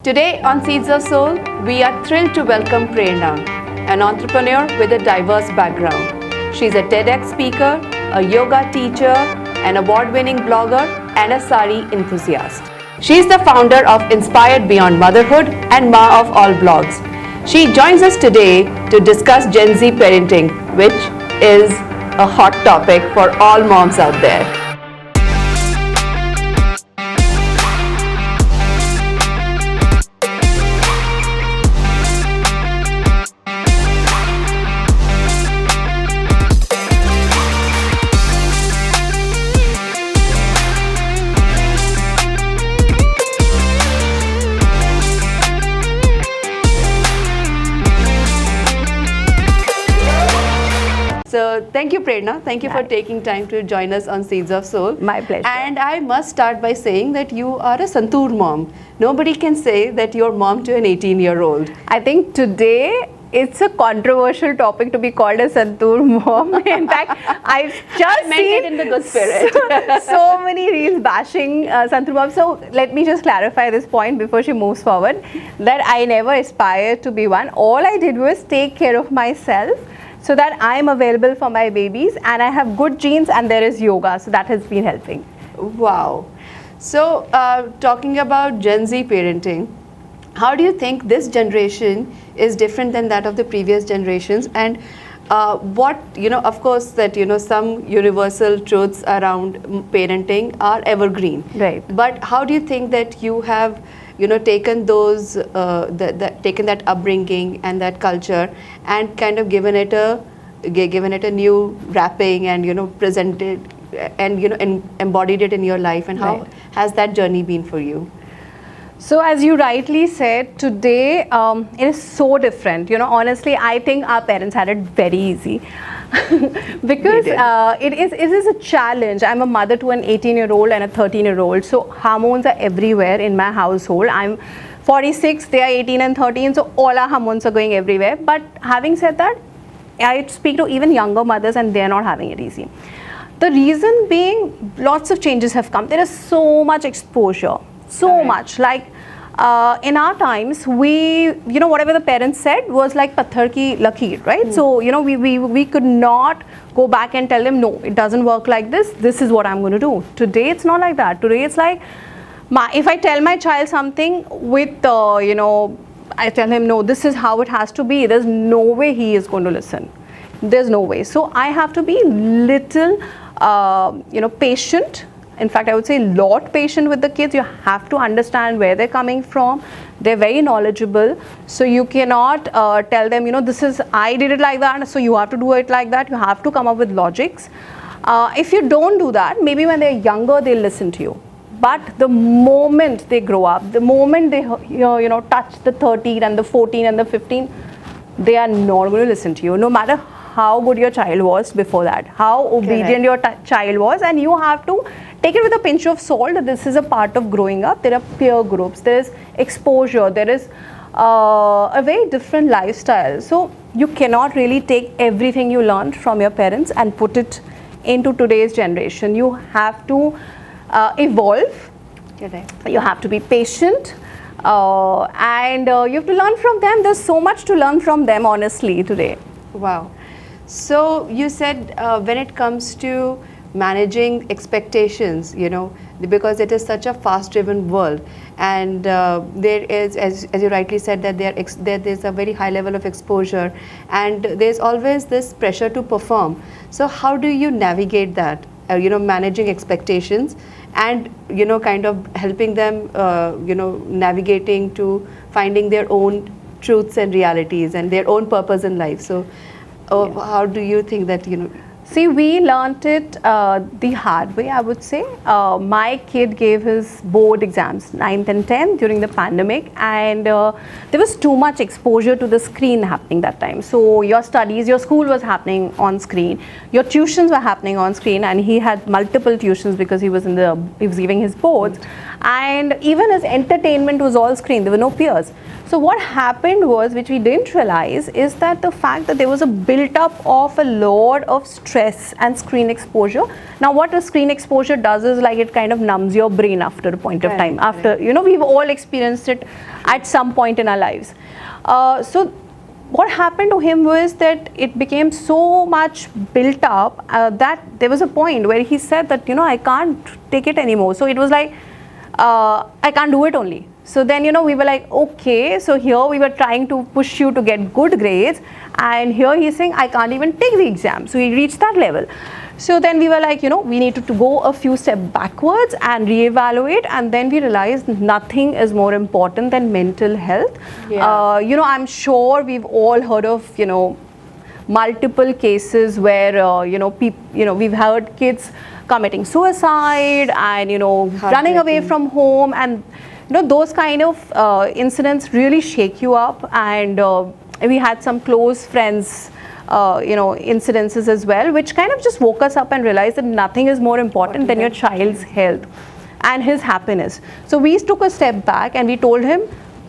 Today on Seeds of Soul, we are thrilled to welcome Prerna, an entrepreneur with a diverse background. She's a TEDx speaker, a yoga teacher, an award-winning blogger, and a saree enthusiast. She's the founder of Inspired Beyond Motherhood and Ma of All Blogs. She joins us today to discuss Gen Z parenting, which is a hot topic for all moms out there. So thank you, Prerna. Thank you for taking time to join us on Seeds of Soul. My pleasure. And I must start by saying that you are a Santoor mom. Nobody can say that you're mom to an 18-year-old. I think today it's a controversial topic to be called a Santoor mom. In fact, I've just I meant it in the good spirit. so many reels bashing Santoor mom. So let me just clarify this point before she moves forward, that I never aspired to be one. All I did was take care of myself so that I'm available for my babies, and I have good genes, and there is yoga, so that has been helping. Wow. So talking about Gen Z parenting, how do you think this generation is different than that of the previous generations? And what, of course, that, some universal truths around parenting are evergreen. Right. But how do you think that you have taken those, taken that upbringing and that culture and kind of given it a new wrapping and presented and embodied it in your life, and how has that journey been for you? So as you rightly said, today it is so different. Honestly, I think our parents had it very easy because it is a challenge. I'm a mother to an 18-year-old and a 13-year-old. So hormones are everywhere in my household. I'm 46, they are 18 and 13, so all our hormones are going everywhere. But having said that, I speak to even younger mothers and they're not having it easy. The reason being, lots of changes have come. There is so much exposure. So much, like in our times, we, whatever the parents said was like patthar ki lakir, right? So, we could not go back and tell them, no, it doesn't work like this. This is what I'm going to do. Today, it's not like that. Today, it's like, if I tell my child something with, I tell him, no, this is how it has to be. There's no way he is going to listen. There's no way. So I have to be little, patient. In fact, I would say lot patient with the kids. You have to understand where they're coming from. They're very knowledgeable. So you cannot tell them, this is, I did it like that, so you have to do it like that. You have to come up with logics. If you don't do that, maybe when they're younger, they'll listen to you. But the moment they grow up, the moment they touch the 13 and the 14 and the 15, they are not going to listen to you, no matter how good your child was before that, how obedient your child was. And you have to take it with a pinch of salt that this is a part of growing up. There are peer groups, there is exposure, there is a very different lifestyle. So you cannot really take everything you learned from your parents and put it into today's generation. You have to evolve. You have to be patient, and you have to learn from them. There's so much to learn from them, honestly, today. Wow. So you said when it comes to managing expectations, because it is such a fast-driven world, and there is, as you rightly said, that there's a very high level of exposure, and there's always this pressure to perform. So how do you navigate that? Managing expectations and kind of helping them, navigating to finding their own truths and realities and their own purpose in life. So how do you think that See, we learnt it the hard way, I would say. My kid gave his board exams, 9th and 10th, during the pandemic, and there was too much exposure to the screen happening that time. So your studies, your school was happening on screen, your tuitions were happening on screen, and he had multiple tuitions because he was giving his boards. and even his entertainment was all screen. There were no peers. So what happened was, which we didn't realize, is that the fact that there was a built up of a lot of stress and screen exposure. Now what a screen exposure does is, like, it kind of numbs your brain after a point of time. After, you know, we've all experienced it at some point in our lives. So what happened to him was that it became so much built up that there was a point where he said that, you know, I can't take it anymore. So it was like, I can't do it only. So then, you know, we were like, okay, so here we were trying to push you to get good grades, and here he's saying, I can't even take the exam. So he reached that level. So then we were like, you know, we need to go a few steps backwards and reevaluate, and then we realized nothing is more important than mental health. Yeah. You know, I'm sure we've all heard of, you know, multiple cases where, you know, we've heard kids committing suicide and, you know, running away from home, and you know, those kind of incidents really shake you up. And we had some close friends, you know, incidences as well, which kind of just woke us up and realized that nothing is more important than your child's health and his happiness. So we took a step back and we told him,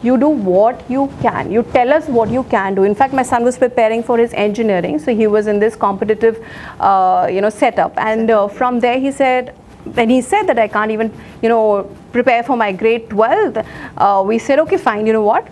you do what you can. You tell us what you can do. In fact, my son was preparing for his engineering, so he was in this competitive, you know, setup. And from there, he said, when he said that I can't even, you know, prepare for my grade 12th, we said, okay, fine. You know what?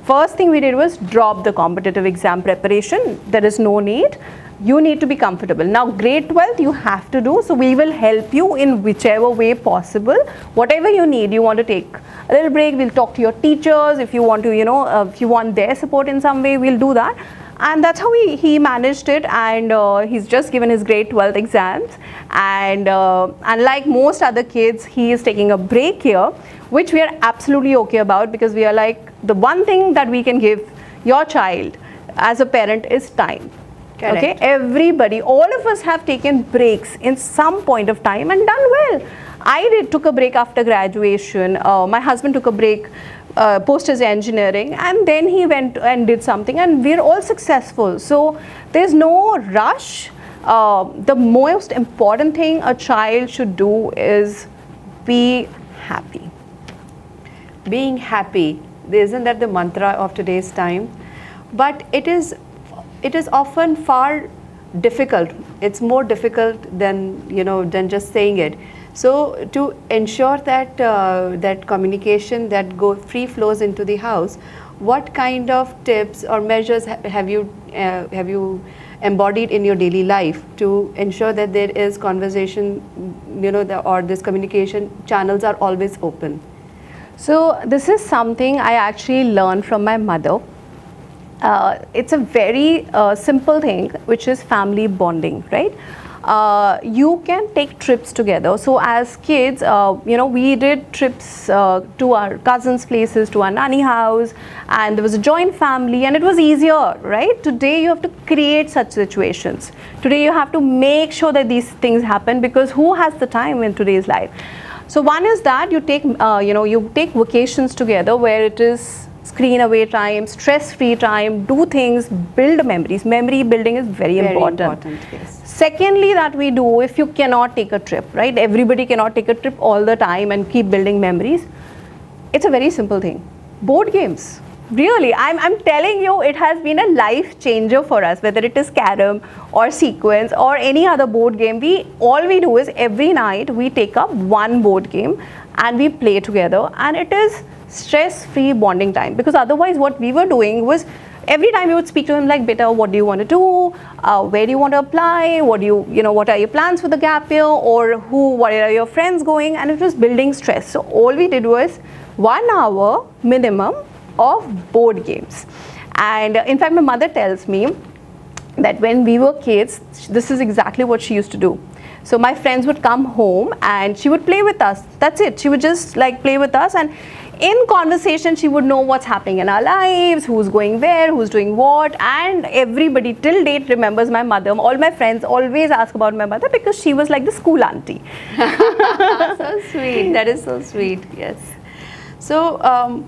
First thing we did was drop the competitive exam preparation. There is no need. You need to be comfortable. Now, grade 12th you have to do, so we will help you in whichever way possible. Whatever you need, you want to take a little break, we'll talk to your teachers. If you want to, you know, if you want their support in some way, we'll do that. And that's how he managed it, and he's just given his grade 12th exams. And unlike most other kids, he is taking a break here, which we are absolutely okay about, because we are like, the one thing that we can give your child as a parent is time. Correct. Okay, everybody, all of us have taken breaks in some point of time and done well. I took a break after graduation. My husband took a break post his engineering, and then he went and did something, and we're all successful. So there's no rush. The most important thing a child should do is be happy. Being happy, isn't that the mantra of today's time? But it is often far difficult. It's more difficult than, you know, than just saying it. So to ensure that that communication that free flows into the house, what kind of tips or measures have you embodied in your daily life to ensure that there is conversation, you know, or this communication channels are always open? So this is something I actually learned from my mother. It's a very simple thing, which is family bonding, right? You can take trips together. So as kids, you know, we did trips to our cousins' places, to our nanny house, and there was a joint family, and it was easier, right? Today you have to create such situations. Today you have to make sure that these things happen, because who has the time in today's life? So one is that you take, you know, you take vacations together where it is screen away time, stress-free time, do things, build memories. Memory building is very important. Yes. Secondly, that we do, if you cannot take a trip, right? Everybody cannot take a trip all the time and keep building memories. It's a very simple thing. Board games. Really, I'm telling you, it has been a life changer for us, whether it is Carom or Sequence or any other board game. All we do is every night we take up one board game and we play together, and it is stress-free bonding time. Because otherwise what we were doing was, every time we would speak to him like, beta, what do you want to do? Where do you want to apply? What are your plans for the gap year? Or where are your friends going? And it was building stress. So all we did was 1 hour minimum of board games. And in fact, my mother tells me that when we were kids, this is exactly what she used to do. So my friends would come home and she would play with us. That's it. She would just like play with us, and in conversation she would know what's happening in our lives, who's going where, who's doing what, and everybody till date remembers my mother. All my friends always ask about my mother because she was like the school auntie. So sweet. That is so sweet. Yes. So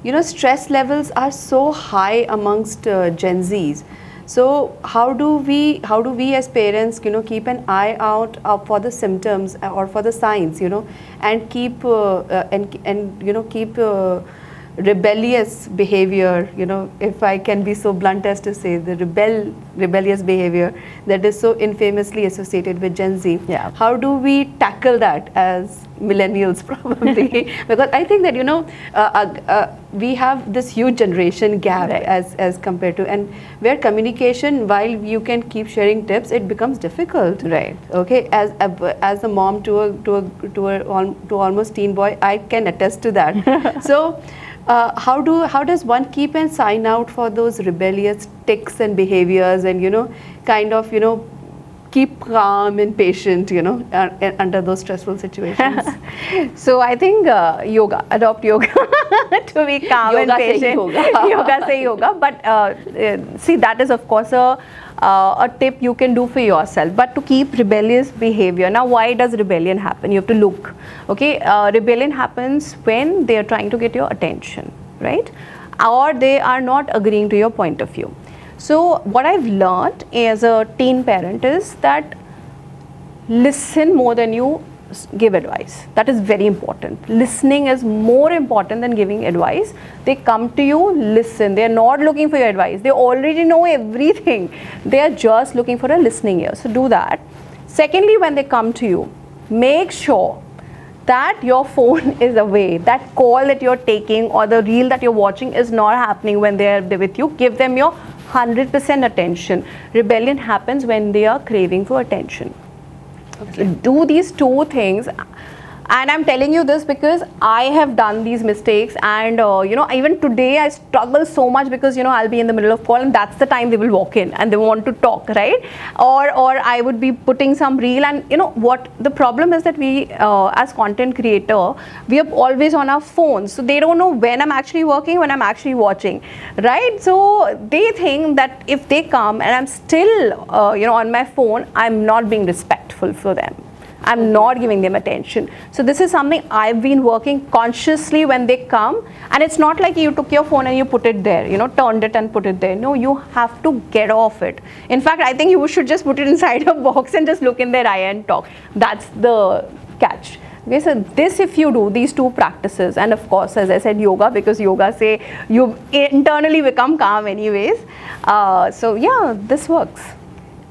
you know, stress levels are so high amongst Gen Zs. So how do we as parents, keep an eye out for the symptoms or for the signs, and keep keep rebellious behavior, if I can be so blunt as to say, the rebellious behavior that is so infamously associated with Gen Z. Yeah. How do we tackle that as millennials probably? Because I think that, we have this huge generation gap, Right. as compared to, and where communication, while you can keep sharing tips, it becomes difficult. Right. Okay, as a mom to almost teen boy, I can attest to that. So how does one keep an sign out for those rebellious tics and behaviors, and kind of keep calm and patient, under those stressful situations? So I think yoga, adopt yoga to be calm and Yoga se patient. yoga. Yoga say yoga. But see, that is of course a tip you can do for yourself. But to keep rebellious behavior, now why does rebellion happen? You have to look. Okay, rebellion happens when they are trying to get your attention, right? Or they are not agreeing to your point of view. So what I've learned as a teen parent is that listen more than you give advice. That is very important. Listening is more important than giving advice. They come to you, listen. They are not looking for your advice. They already know everything. They are just looking for a listening ear. So do that. Secondly, when they come to you, make sure that your phone is away. That call that you're taking or the reel that you're watching is not happening when they're with you. Give them your 100% attention. Rebellion happens when they are craving for attention. Okay. Do these two things, and I'm telling you this because I have done these mistakes, and even today I struggle so much because I'll be in the middle of call and that's the time they will walk in and they want to talk, right? Or I would be putting some reel, and what the problem is that we as content creator, we are always on our phones, so they don't know when I'm actually working, when I'm actually watching, right? So they think that if they come and I'm still on my phone, I'm not being respectful for them. I'm not giving them attention. So this is something I've been working consciously when they come, and it's not like you took your phone and you put it there, turned it and put it there. No, you have to get off it. In fact, I think you should just put it inside a box and just look in their eye and talk. That's the catch. Okay, so this, if you do these two practices, and of course, as I said, yoga, because yoga say you internally become calm anyways. So yeah, this works.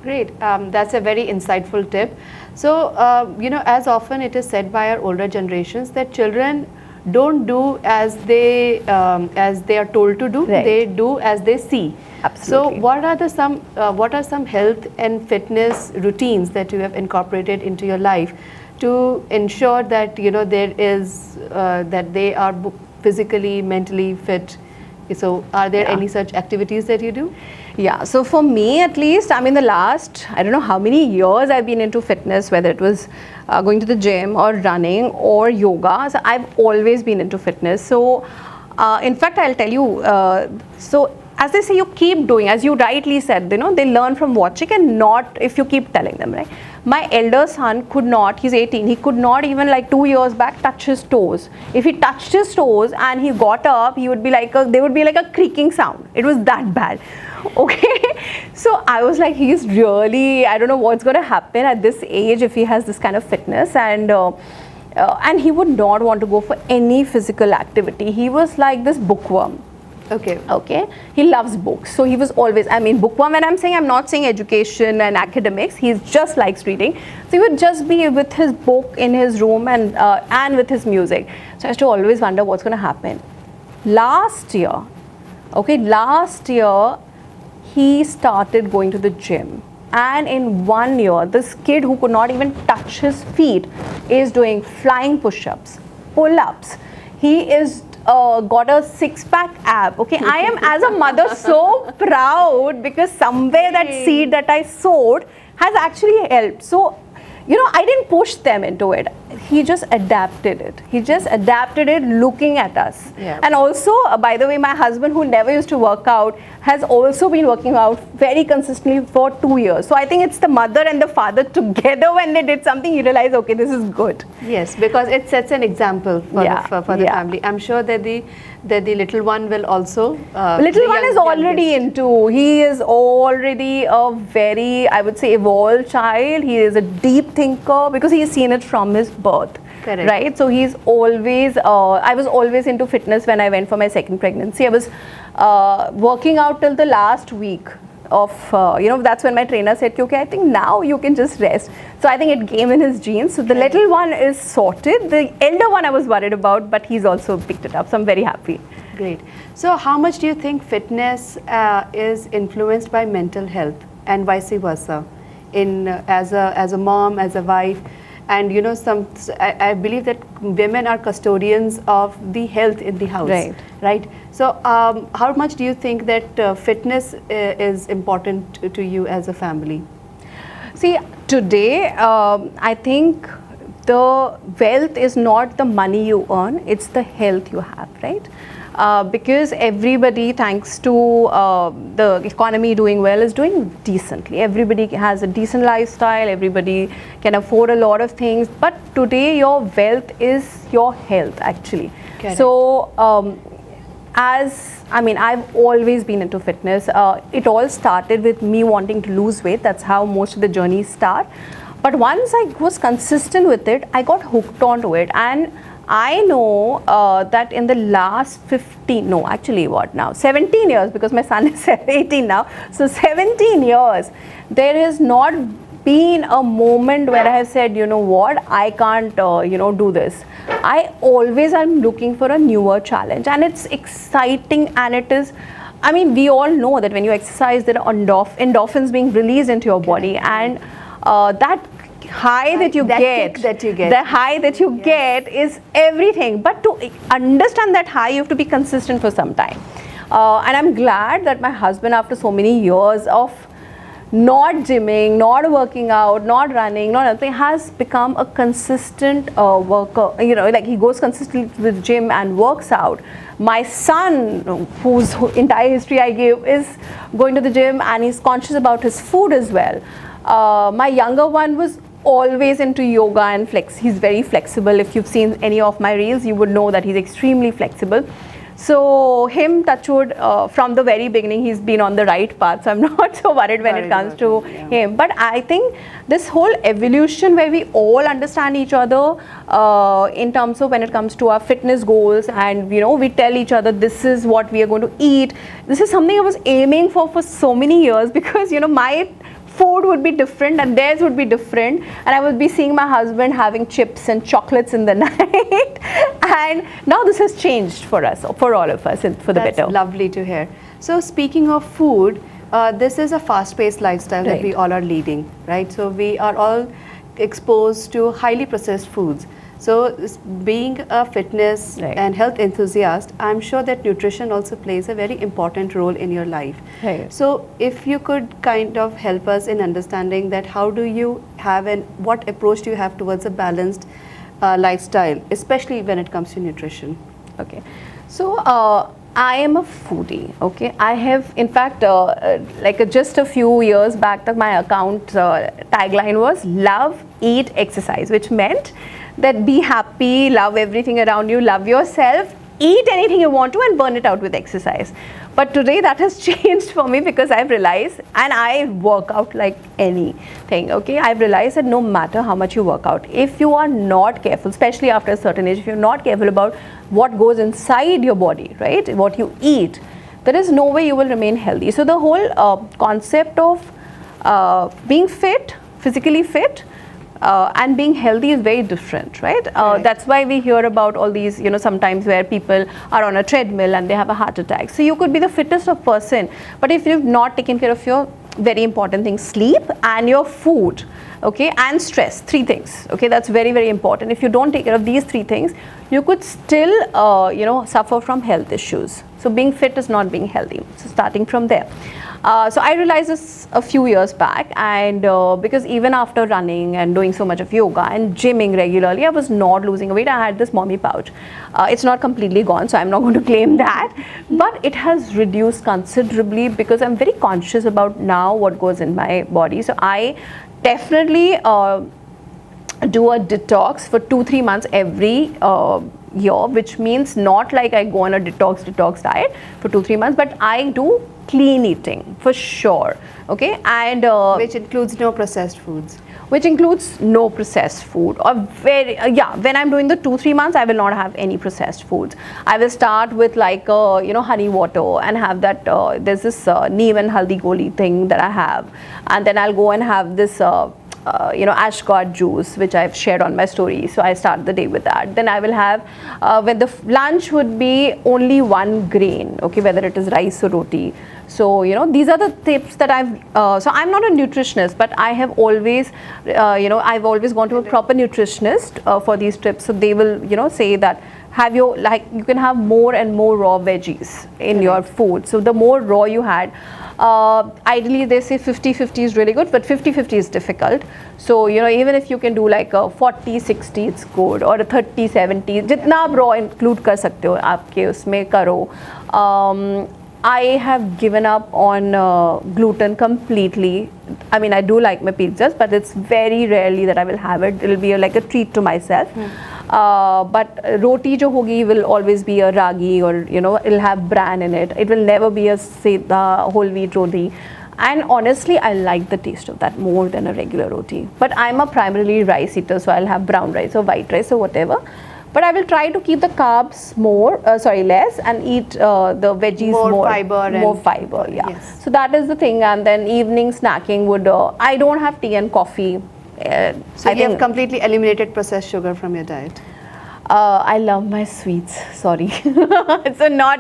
Great. That's a very insightful tip. So, as often it is said by our older generations that children don't do as they are told to do. Right. They do as they see. Absolutely. So, what are some health and fitness routines that you have incorporated into your life to ensure that there is that they are physically, mentally fit? So, are there any such activities that you do? Yeah, so for me at least, I mean the last, I don't know how many years I've been into fitness, whether it was going to the gym or running or yoga. So I've always been into fitness. So in fact, I'll tell you, so as they say, you keep doing, as you rightly said, they learn from watching and not if you keep telling them, right? My elder son could not, he's 18, he could not even like 2 years back touch his toes. If he touched his toes and he got up, he would be like there would be like a creaking sound. It was that bad. Okay, so I was like, he's really, I don't know what's going to happen at this age if he has this kind of fitness, and he would not want to go for any physical activity. He was like this bookworm. Okay, he loves books, so he was always, I mean, bookworm. When I'm saying, I'm not saying education and academics, he just likes reading, so he would just be with his book in his room and with his music. So I used to always wonder what's going to happen. Last year he started going to the gym, and in 1 year this kid who could not even touch his feet is doing flying push-ups, pull-ups. He is got a six-pack ab. Okay, I am as a mother so proud because somewhere that seed that I sowed has actually helped. So I didn't push them into it. he just adapted it. He just adapted it looking at us. Yeah. And also, by the way, my husband, who never used to work out, has also been working out very consistently for 2 years. So I think it's the mother and the father together, when they did something, you realize, okay, this is good. Yes, because it sets an example for Yeah, the family. I'm sure that the little one will also. Little one is already into. He is already a very, I would say, evolved child. He is a deep thinker because he has seen it from his birth. Correct. Right. So he's always. I was always into fitness when I went for my second pregnancy. I was working out till the last week of, that's when my trainer said, okay, I think now you can just rest. So I think it came in his genes. So the little one is sorted. The elder one I was worried about, but he's also picked it up. So I'm very happy. Great. So how much do you think fitness is influenced by mental health and vice versa, as a mom, as a wife? And I believe that women are custodians of the health in the house. Right. So how much do you think that fitness is important to you as a family? See, today, I think the wealth is not the money you earn, it's the health you have, right? Because everybody, thanks to the economy doing well, is doing decently. Everybody has a decent lifestyle, everybody can afford a lot of things, but today your wealth is your health, actually. Correct. So, I've always been into fitness. It all started with me wanting to lose weight. That's how most of the journeys start. But once I was consistent with it, I got hooked onto it. And I know that in the last 17 years, because my son is 18 now. So 17 years, there has not been a moment where I have said, you know what, I can't, do this. I always am looking for a newer challenge, and it's exciting, and it is, we all know that when you exercise, there are endorphins being released into your body, and that high that you get, the high that you get is everything. But to understand that high, you have to be consistent for some time. And I'm glad that my husband, after so many years of not gymming, not working out, not running, not nothing, has become a consistent worker. Like he goes consistently to the gym and works out. My son, whose entire history I gave, is going to the gym and he's conscious about his food as well. My younger one was always into yoga and he's very flexible. If you've seen any of my reels, you would know that he's extremely flexible. So him, touch wood, from the very beginning, he's been on the right path. So I'm not so worried when it comes to him. But I think this whole evolution where we all understand each other in terms of when it comes to our fitness goals, and we tell each other this is what we are going to eat. This is something I was aiming for so many years, because my food would be different and theirs would be different, and I would be seeing my husband having chips and chocolates in the night. And now this has changed for us, for all of us, for the better. That's lovely to hear. So speaking of food, this is a fast-paced lifestyle that we all are leading, right? So we are all exposed to highly processed foods. So being a fitness and health enthusiast, I'm sure that nutrition also plays a very important role in your life. So if you could kind of help us in understanding that, how do you have and what approach do you have towards a balanced lifestyle, especially when it comes to nutrition? Okay. So I am a foodie. Okay. I have, in fact, just a few years back, my account tagline was love, eat, exercise, which meant that be happy, love everything around you, love yourself, eat anything you want to, and burn it out with exercise. But today that has changed for me, because I've realized, and I work out like anything, okay? I've realized that no matter how much you work out, if you are not careful, especially after a certain age, if you're not careful about what goes inside your body, right, what you eat, there is no way you will remain healthy. So the whole concept of being fit, physically fit, and being healthy is very different, right? That's why we hear about all these, sometimes where people are on a treadmill and they have a heart attack. So you could be the fittest of person, but if you've not taken care of your very important things, sleep and your food, okay, and stress. 3 things, okay, that's very, very important. If you don't take care of these 3 things, you could still, suffer from health issues. So being fit is not being healthy. So starting from there. So I realized this a few years back, and because even after running and doing so much of yoga and gymming regularly, I was not losing weight. I had this mommy pouch. It's not completely gone, so I'm not going to claim that, but it has reduced considerably because I'm very conscious about now what goes in my body. So I definitely do a detox for 2-3 months every year, which means not like I go on a detox diet for 2-3 months, but I do clean eating for sure, okay, and which includes no processed foods. Which includes no processed food, or when I'm doing the 2-3 months, I will not have any processed foods. I will start with like honey water and have that there's this neem and haldi goli thing that I have, and then I'll go and have this ashgard juice, which I've shared on my story. So I start the day with that. Then I will have when the lunch would be only 1 grain, okay, whether it is rice or roti. So these are the tips that I've so I'm not a nutritionist, but I have always I've always gone to a proper nutritionist for these tips. So they will say that you can have more and more raw veggies in your food. So the more raw you had, ideally they say 50-50 is really good, but 50-50 is difficult. So even if you can do like a 40-60, it's good, or a 30-70, जितना आप raw include कर सकते हो आपके उसमें करो. I have given up on gluten completely. I mean, I do like my pizzas, but it's very rarely that I will have it. It will be like a treat to myself. But roti jo hogi will always be a ragi, or it'll have bran in it. It will never be a seda whole wheat roti. And honestly, I like the taste of that more than a regular roti. But I'm a primarily rice eater, so I'll have brown rice or white rice or whatever. But I will try to keep the carbs less, and eat the veggies more fiber. Yeah. Yes. So that is the thing. And then evening snacking would I don't have tea and coffee. So you have completely eliminated processed sugar from your diet. I love my sweets, sorry. So not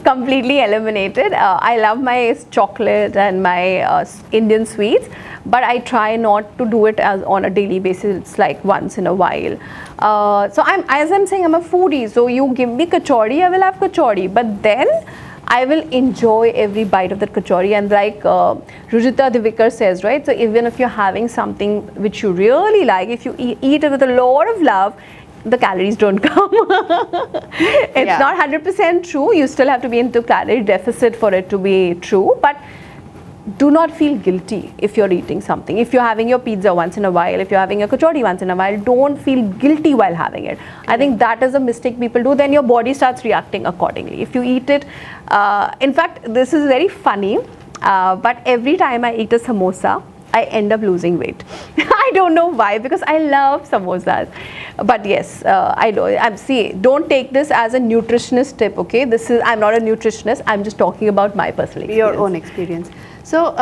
completely eliminated. I love my chocolate and my Indian sweets, but I try not to do it as on a daily basis. It's like once in a while. So as I'm saying, I'm a foodie. So you give me kachori, I will have kachori. But then I will enjoy every bite of that kachori. And like Rujita Divikar says, right? So even if you're having something which you really like, if you eat it with a lot of love, the calories don't come. It's not 100% true. You still have to be into calorie deficit for it to be true. But do not feel guilty if you're eating something. If you're having your pizza once in a while, if you're having a kachori once in a while, don't feel guilty while having it. I think that is a mistake people do. Then your body starts reacting accordingly. If you eat it, in fact, this is very funny, but every time I eat a samosa, I end up losing weight. I don't know why, because I love samosas. But yes, I know. See, don't take this as a nutritionist tip, okay? I'm not a nutritionist. I'm just talking about my personal experience. Your own experience. So,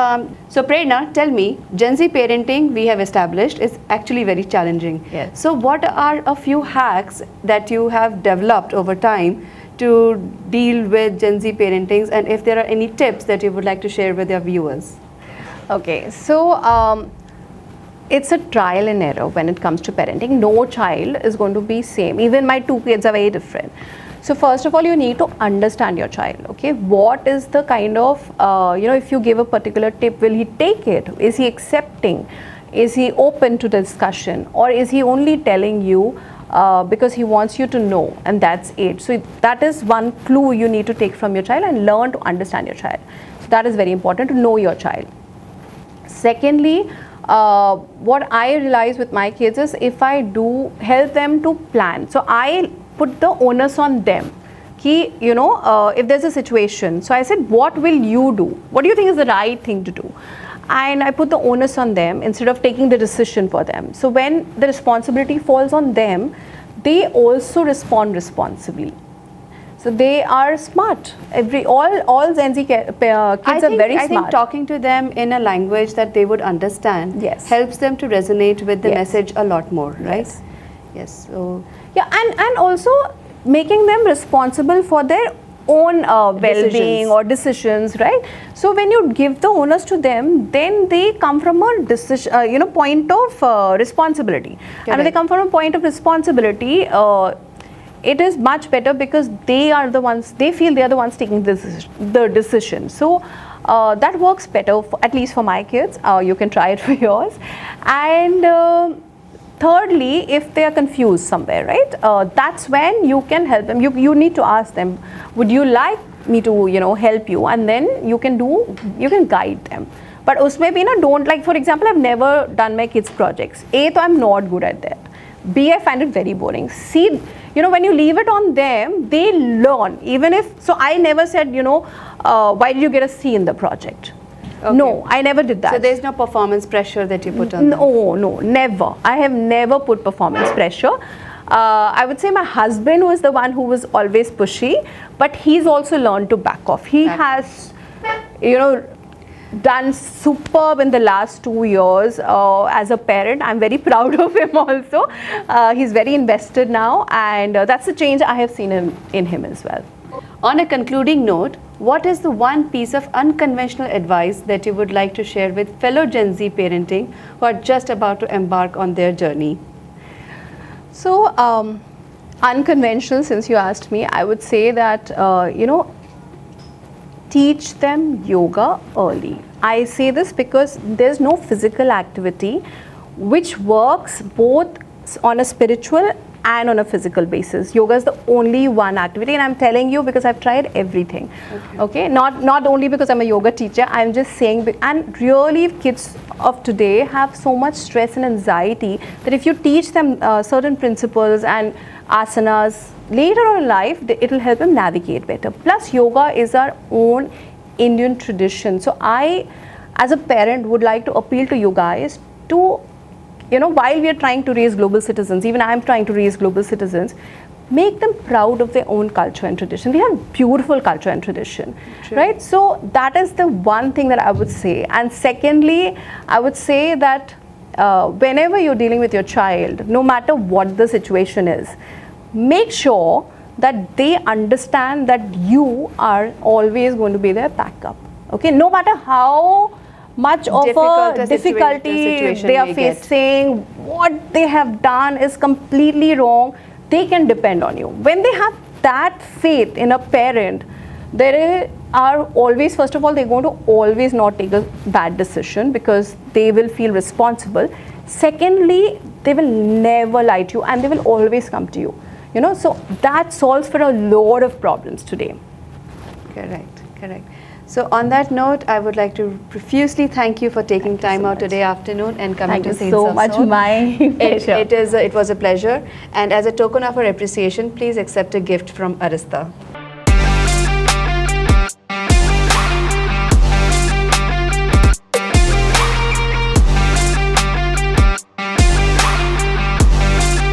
Prerna, tell me, Gen Z parenting, we have established, is actually very challenging. Yes. So what are a few hacks that you have developed over time to deal with Gen Z parentings, and if there are any tips that you would like to share with your viewers? Okay, so it's a trial and error when it comes to parenting. No child is going to be same. Even my 2 kids are very different. So first of all, you need to understand your child, okay? What is the kind of, if you give a particular tip, will he take it? Is he accepting? Is he open to the discussion? Or is he only telling you because he wants you to know, and that's it? So that is one clue you need to take from your child, and learn to understand your child. So that is very important, to know your child. Secondly, what I realize with my kids is, if I do help them to plan, so I put the onus on them. If there's a situation, so I said, what will you do? What do you think is the right thing to do? And I put the onus on them instead of taking the decision for them. So when the responsibility falls on them, they also respond responsibly. So they are smart. All Gen Z kids are very smart. I think talking to them in a language that they would understand helps them to resonate with the message a lot more, right? Yes. So yeah, and also making them responsible for their own well-being Decisions. or decisions, right? So when you give the onus to them, then they come from a decision, point of responsibility. And when they come from a point of responsibility, it is much better because they are the ones, they feel they are the ones taking the decision. So that works better, at least for my kids. You can try it for yours. And thirdly, if they are confused somewhere, right, that's when you can help them. You need to ask them, would you like me to, help you? And then you can guide them. But usme bhi na, don't, like, for example, I've never done my kids' projects. A, so I'm not good at that. B, I find it very boring. C, when you leave it on them, they learn. Even if, so I never said, why did you get a C in the project? Okay. No, I never did that. So there's no performance pressure that you put on them? No, never. I have never put performance pressure. I would say my husband was the one who was always pushy, but he's also learned to back off. He has, done superb in the last 2 years as a parent. I'm very proud of him also. He's very invested now, and that's the change I have seen in him as well. On a concluding note, what is the one piece of unconventional advice that you would like to share with fellow Gen Z parenting who are just about to embark on their journey? So, unconventional, since you asked me, I would say that, teach them yoga early. I say this because there's no physical activity which works both on a spiritual and on a physical basis. Yoga is the only one activity, and I'm telling you because I've tried everything. Okay? Not only because I'm a yoga teacher, I'm just saying, and really kids of today have so much stress and anxiety that if you teach them certain principles and asanas, later on in life, it will help them navigate better. Plus, yoga is our own Indian tradition. So I, as a parent, would like to appeal to you guys to, while we are trying to raise global citizens, even I am trying to raise global citizens, make them proud of their own culture and tradition. We have beautiful culture and tradition, right? So that is the one thing that I would say. And secondly, I would say that whenever you're dealing with your child, no matter what the situation is, make sure that they understand that you are always going to be their backup. Okay, no matter how much of a difficulty they are facing, what they have done is completely wrong, they can depend on you. When they have that faith in a parent, there are always, first of all, they're going to always not take a bad decision because they will feel responsible. Secondly, they will never lie to you and they will always come to you. So that solves for a lot of problems today. Correct. So on that note, I would like to profusely thank you for taking time out today afternoon and coming to Seeds so of much. Soul. My pleasure. It was a pleasure. And as a token of our appreciation, please accept a gift from Arista.